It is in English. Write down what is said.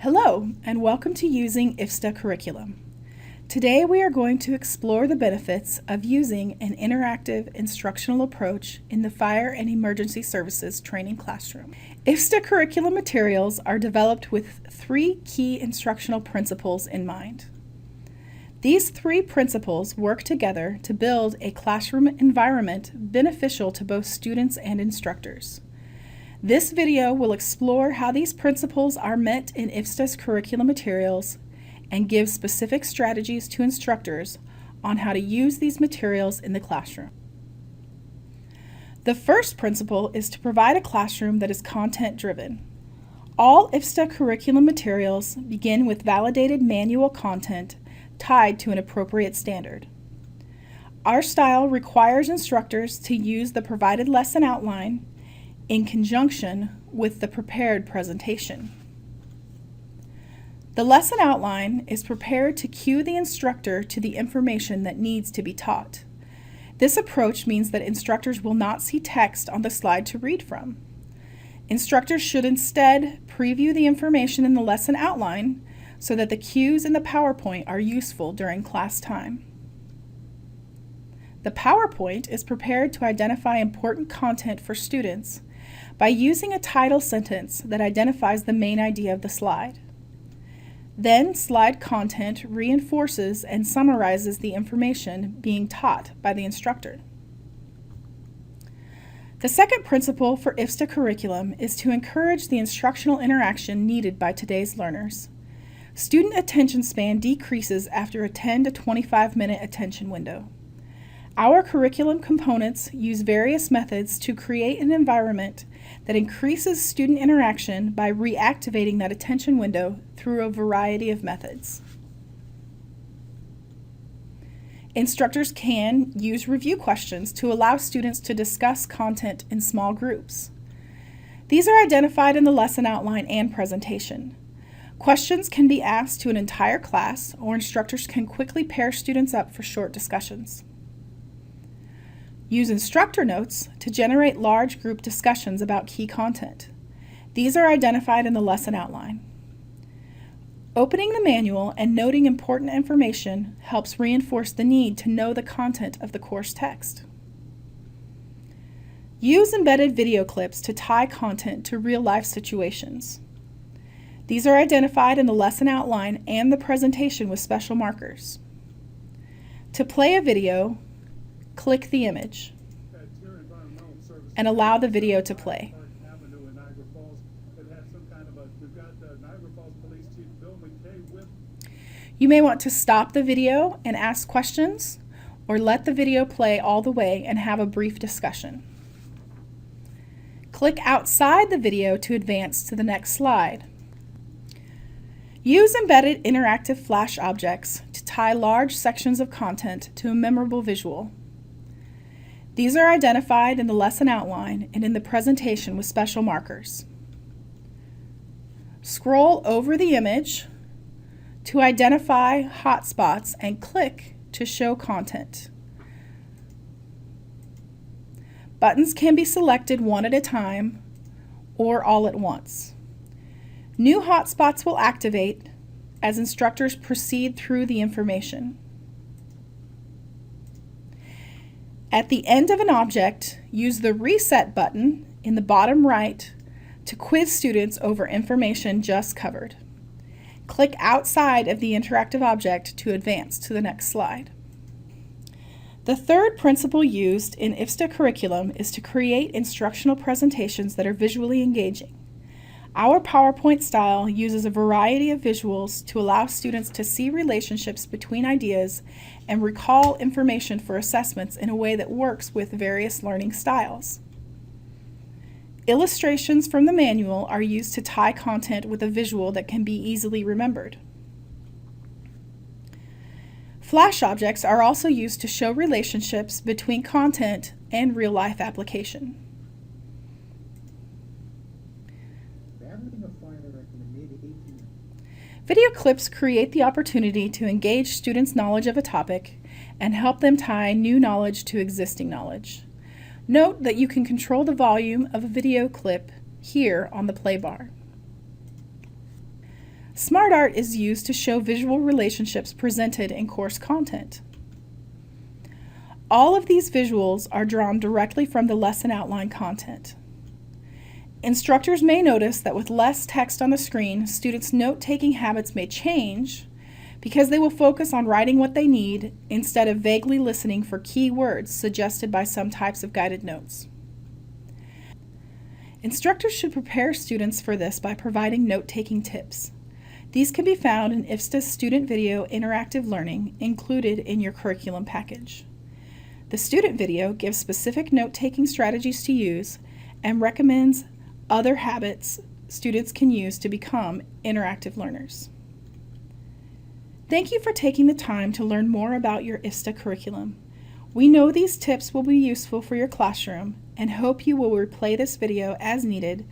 Hello, and welcome to Using IFSTA Curriculum. Today we are going to explore the benefits of using an interactive instructional approach in the Fire and Emergency Services training classroom. IFSTA curriculum materials are developed with three key instructional principles in mind. These three principles work together to build a classroom environment beneficial to both students and instructors. This video will explore how these principles are met in IFSTA's curriculum materials and give specific strategies to instructors on how to use these materials in the classroom. The first principle is to provide a classroom that is content-driven. All IFSTA curriculum materials begin with validated manual content tied to an appropriate standard. Our style requires instructors to use the provided lesson outline in conjunction with the prepared presentation. The lesson outline is prepared to cue the instructor to the information that needs to be taught. This approach means that instructors will not see text on the slide to read from. Instructors should instead preview the information in the lesson outline so that the cues in the PowerPoint are useful during class time. The PowerPoint is prepared to identify important content for students by using a title sentence that identifies the main idea of the slide. Then, slide content reinforces and summarizes the information being taught by the instructor. The second principle for IFSTA curriculum is to encourage the instructional interaction needed by today's learners. Student attention span decreases after a 10 to 25-minute attention window. Our curriculum components use various methods to create an environment that increases student interaction by reactivating that attention window through a variety of methods. Instructors can use review questions to allow students to discuss content in small groups. These are identified in the lesson outline and presentation. Questions can be asked to an entire class, or instructors can quickly pair students up for short discussions. Use instructor notes to generate large group discussions about key content. These are identified in the lesson outline. Opening the manual and noting important information helps reinforce the need to know the content of the course text. Use embedded video clips to tie content to real-life situations. These are identified in the lesson outline and the presentation with special markers. To play a video, click the image and allow the video to play. You may want to stop the video and ask questions, or let the video play all the way and have a brief discussion. Click outside the video to advance to the next slide. Use embedded interactive flash objects to tie large sections of content to a memorable visual. These are identified in the lesson outline and in the presentation with special markers. Scroll over the image to identify hotspots and click to show content. Buttons can be selected one at a time or all at once. New hotspots will activate as instructors proceed through the information. At the end of an object, use the Reset button in the bottom right to quiz students over information just covered. Click outside of the interactive object to advance to the next slide. The third principle used in IFSTA curriculum is to create instructional presentations that are visually engaging. Our PowerPoint style uses a variety of visuals to allow students to see relationships between ideas and recall information for assessments in a way that works with various learning styles. Illustrations from the manual are used to tie content with a visual that can be easily remembered. Flash objects are also used to show relationships between content and real-life application. Video clips create the opportunity to engage students' knowledge of a topic and help them tie new knowledge to existing knowledge. Note that you can control the volume of a video clip here on the play bar. Smartart is used to show visual relationships presented in course content. All of these visuals are drawn directly from the lesson outline content. Instructors may notice that with less text on the screen, students' note-taking habits may change because they will focus on writing what they need instead of vaguely listening for key words suggested by some types of guided notes. Instructors should prepare students for this by providing note-taking tips. These can be found in IFSTA's Student Video Interactive Learning included in your curriculum package. The student video gives specific note-taking strategies to use and recommends other habits students can use to become interactive learners. Thank you for taking the time to learn more about your IFSTA curriculum. We know these tips will be useful for your classroom and hope you will replay this video as needed